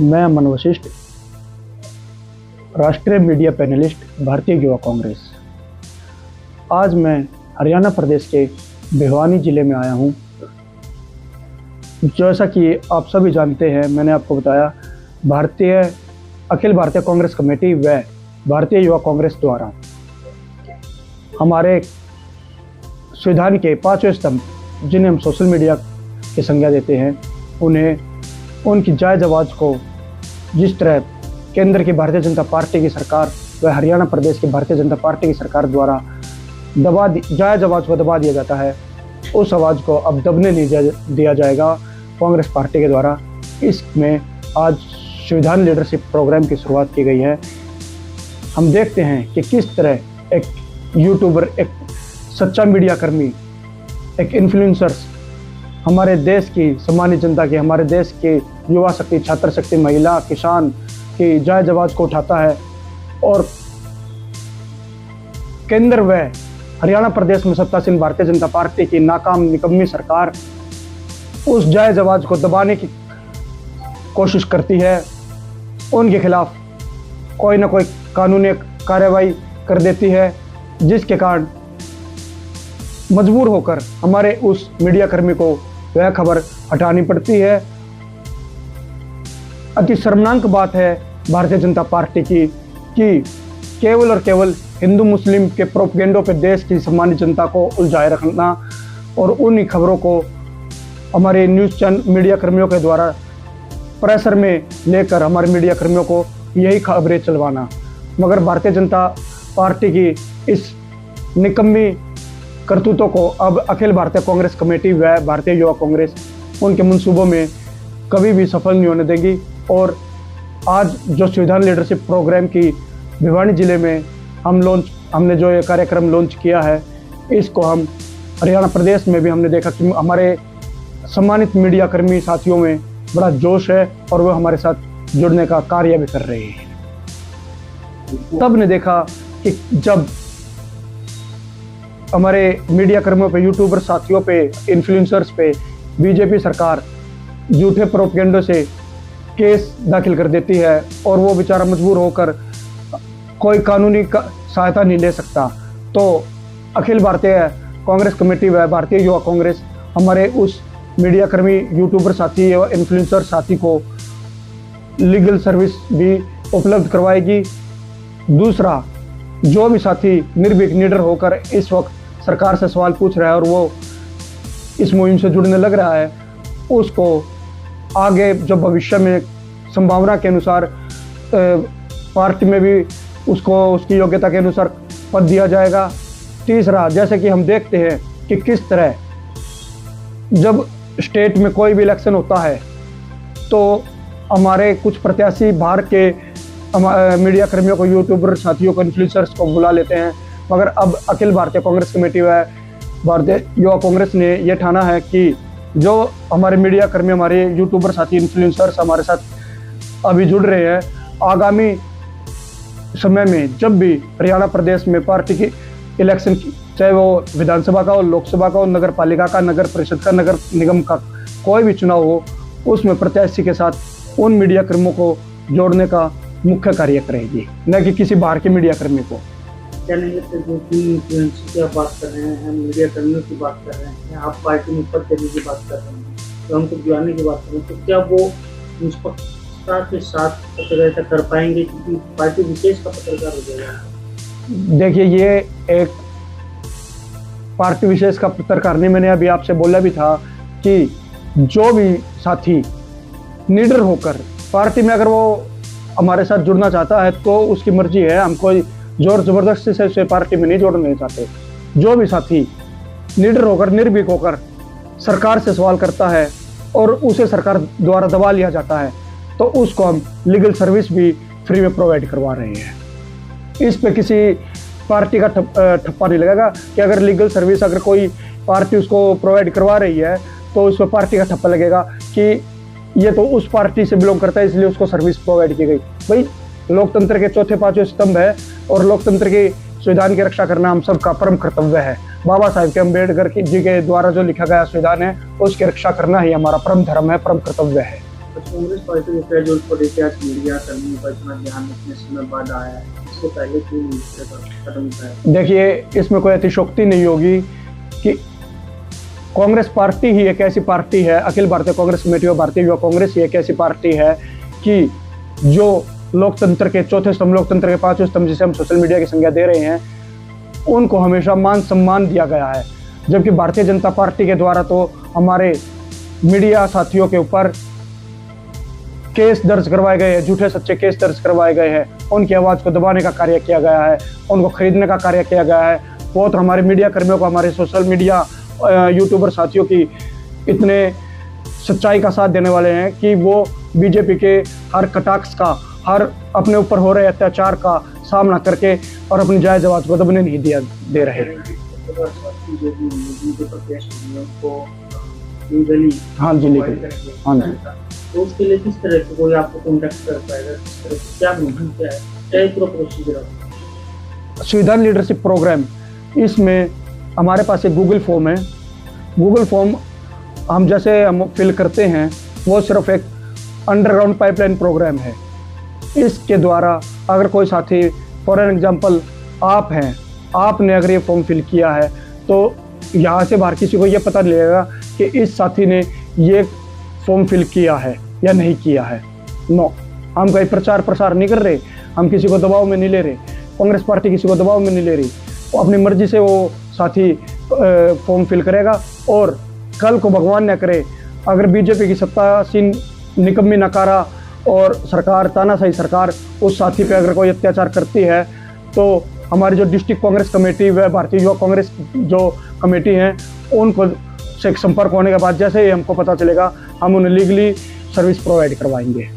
मैं अमन वशिष्ठ, राष्ट्रीय media panelist, Bharatiya Yuva Congress. आज मैं हरियाणा प्रदेश के भिवानी जिले में आया हूं। जैसा कि आप सभी जानते हैं, मैंने आपको बताया, अखिल भारतीय कांग्रेस कमेटी व भारतीय युवा कांग्रेस द्वारा हमारे संविधान के 5वें स्तंभ, जिन्हें हम सोशल मीडिया की संज्ञा देते हैं, उन्हें उनकी जायज़ आवाज़ को जिस तरह केंद्र की भारतीय जनता पार्टी की सरकार व हरियाणा प्रदेश की भारतीय जनता पार्टी की सरकार द्वारा जायज़ आवाज़ को दबा दिया जाता है, उस आवाज़ को अब दबने नहीं दिया जाएगा कांग्रेस पार्टी के द्वारा। इसमें आज संविधान लीडरशिप प्रोग्राम की शुरुआत की गई है। हम देखते हैं कि किस तरह एक यूट्यूबर, एक सच्चा मीडिया कर्मी, एक इन्फ्लुएंसर्स हमारे देश की सम्मानित जनता की, हमारे देश के युवा शक्ति, छात्र शक्ति, महिला, किसान की जायज़ आवाज़ को उठाता है और केंद्र व हरियाणा प्रदेश में सत्तासीन भारतीय जनता पार्टी की नाकाम निकम्मी सरकार उस जायज़ आवाज़ को दबाने की कोशिश करती है। उनके खिलाफ कोई ना कोई कानूनी कार्रवाई कर देती है, जिसके कारण मजबूर होकर हमारे उस मीडिया कर्मी को वह खबर हटानी पड़ती है। अति शर्मनाक बात है भारतीय जनता पार्टी की कि केवल और केवल हिंदू मुस्लिम के प्रोपेगेंडो पे देश की सम्मानित जनता को उलझाए रखना और उन्हीं खबरों को हमारे मीडिया कर्मियों के द्वारा प्रेशर में लेकर हमारे मीडिया कर्मियों को यही खबरें चलवाना। मगर भारतीय जनता पार्टी की इस निकम्मी करतूतों को अब अखिल भारतीय कांग्रेस कमेटी व भारतीय युवा कांग्रेस उनके मंसूबों में कभी भी सफल नहीं होने देगी। और आज जो संविधान लीडरशिप प्रोग्राम की भिवानी जिले में हमने जो ये कार्यक्रम लॉन्च किया है, इसको हम हरियाणा प्रदेश में भी हमने देखा कि हमारे सम्मानित मीडिया कर्मी साथियों में बड़ा जोश है और वो हमारे साथ जुड़ने का कार्य भी कर रहे हैं। तब ने देखा कि जब हमारे मीडिया कर्मियों पे, यूट्यूबर साथियों पे, इन्फ्लुएंसर्स पे बीजेपी सरकार झूठे प्रोपेगेंडो से केस दाखिल कर देती है और वो बेचारा मजबूर होकर कोई कानूनी सहायता नहीं ले सकता, तो अखिल भारतीय कांग्रेस कमेटी व भारतीय युवा कांग्रेस हमारे उस मीडिया कर्मी, यूट्यूबर साथी व इन्फ्लुएंसर साथी को लीगल सर्विस भी उपलब्ध करवाएगी। दूसरा, जो भी साथी निर्भीक, निडर होकर इस वक्त सरकार से सवाल पूछ रहा है और वो इस मुहिम से जुड़ने लग रहा है, उसको आगे जो भविष्य में संभावना के अनुसार पार्टी में भी उसको उसकी योग्यता के अनुसार पद दिया जाएगा। तीसरा, जैसे कि हम देखते हैं कि किस तरह जब स्टेट में कोई भी इलेक्शन होता है तो हमारे कुछ प्रत्याशी बाहर के मीडिया कर्मियों को, यूट्यूबर साथियों को, इन्फ्लुएंसर्स को बुला लेते हैं। मगर अब अखिल भारतीय कांग्रेस कमेटी व भारतीय युवा कांग्रेस ने यह ठाना है कि जो हमारे मीडिया कर्मी, हमारे यूट्यूबर साथी, इन्फ्लुएंसर्स हमारे साथ अभी जुड़ रहे हैं, आगामी समय में जब भी हरियाणा प्रदेश में पार्टी की इलेक्शन, चाहे वो विधानसभा का हो, लोकसभा का हो, नगर पालिका का, नगर परिषद का, नगर निगम का कोई भी चुनाव हो, उसमें प्रत्याशी के साथ उन मीडिया कर्मियों को जोड़ने का मुख्य कार्य करेगी, न कि किसी बाहर के मीडिया कर्मी को। क्या नहीं लगता, जो कि इन्फ्लुएंसर की आप बात कर रहे हैं, मीडिया कर्मियों की बात कर रहे हैं, आप पार्टी में पद देने की बात कर रहे हैं, तो हमको जुड़ाने की बात कर रहे हैं, तो क्या वो निष्पक्षता के साथ पत्रकारिता कर पाएंगे, क्योंकि पार्टी विशेष का पत्रकार हो जाएगा? देखिए, ये एक पार्टी विशेष का पत्रकार नहीं, मैंने अभी आपसे बोला भी था कि जो भी साथी निडर होकर पार्टी में अगर वो हमारे साथ जुड़ना चाहता है तो उसकी मर्जी है, हम कोई जोर जबरदस्ती से उसे पार्टी में नहीं जोड़ना चाहते। जो भी साथी निडर होकर, निर्भीक होकर सरकार से सवाल करता है और उसे सरकार द्वारा दबा लिया जाता है, तो उसको हम लीगल सर्विस भी फ्री में प्रोवाइड करवा रहे हैं। इस पे किसी पार्टी का ठप्पा नहीं लगेगा कि अगर लीगल सर्विस अगर कोई पार्टी उसको प्रोवाइड करवा रही है तो उस पर पार्टी का ठप्पा लगेगा कि ये तो उस पार्टी से बिलोंग करता है इसलिए उसको सर्विस प्रोवाइड की गई। भाई, लोकतंत्र के चौथे पांचवें स्तंभ है और लोकतंत्र की संविधान की रक्षा करना हम सबका परम कर्तव्य है। बाबा साहेब के अम्बेडकर जी के द्वारा जो लिखा गया संविधान है, उसकी रक्षा करना ही हमारा परम धर्म है, परम कर्तव्य है। कांग्रेस पार्टी को क्या जरूरत पड़ी कि आज मीडिया कर्मियों का इतना ध्यान इतने समय बाद आया है, इससे पहले क्यों नहीं इस तरह का कदम उठाया? देखिए, इसमें कोई अतिशयोक्ति नहीं होगी कि कांग्रेस पार्टी ही एक ऐसी पार्टी है, अखिल भारतीय कांग्रेस कमेटी और भारतीय युवा कांग्रेस ही एक ऐसी पार्टी है कि जो लोकतंत्र के चौथे स्तंभ, लोकतंत्र के पांचवें स्तंभ जिसे हम सोशल मीडिया की संज्ञा दे रहे हैं, उनको हमेशा मान सम्मान दिया गया है। जबकि भारतीय जनता पार्टी के द्वारा तो हमारे मीडिया साथियों के ऊपर केस दर्ज करवाए गए हैं, झूठे सच्चे केस दर्ज करवाए गए हैं, उनकी आवाज़ को दबाने का कार्य किया गया है, उनको खरीदने का कार्य किया गया है। बहुत हमारे मीडिया कर्मियों को, हमारे सोशल मीडिया यूट्यूबर साथियों की इतने सच्चाई का साथ देने वाले हैं कि वो बीजेपी के हर कटाक्ष का, हर अपने ऊपर हो रहे अत्याचार का सामना करके और अपनी जायज़ आवाज़ को दबने नहीं दे रहे। हाँ जी, लीगल। हाँ जी। तो उसके लिए किस तरह से कोई आपको कॉन्टेक्ट कर पाएगा, किस तरह से, क्या मुहिम क्या है, क्या पूरा प्रोसीजर है? संविधान लीडरशिप प्रोग्राम, इसमें हमारे पास एक गूगल फॉर्म है। गूगल फॉर्म हम जैसे हम फिल करते हैं, वो सिर्फ एक अंडरग्राउंड पाइपलाइन प्रोग्राम है। इसके द्वारा अगर कोई साथी, फॉर एग्जांपल आप हैं, आपने अगर ये फॉर्म फिल किया है तो यहाँ से बाहर किसी को ये पता नहीं लगेगा कि इस साथी ने ये फॉर्म फिल किया है या नहीं किया है। नो, हम कहीं प्रचार प्रसार नहीं कर रहे, हम किसी को दबाव में नहीं ले रहे, कांग्रेस पार्टी किसी को दबाव में नहीं ले रही। वो अपनी मर्जी से वो साथी फॉर्म फिल करेगा और कल को भगवान न करे अगर बीजेपी की सत्तासीन निकम्मी नकारा और सरकार, तानाशाही सरकार उस साथी पे अगर कोई अत्याचार करती है तो हमारी जो डिस्ट्रिक्ट कांग्रेस कमेटी व भारतीय युवा कांग्रेस जो कमेटी हैं, उनको से संपर्क होने के बाद जैसे ही हमको पता चलेगा हम उन्हें लीगली सर्विस प्रोवाइड करवाएंगे।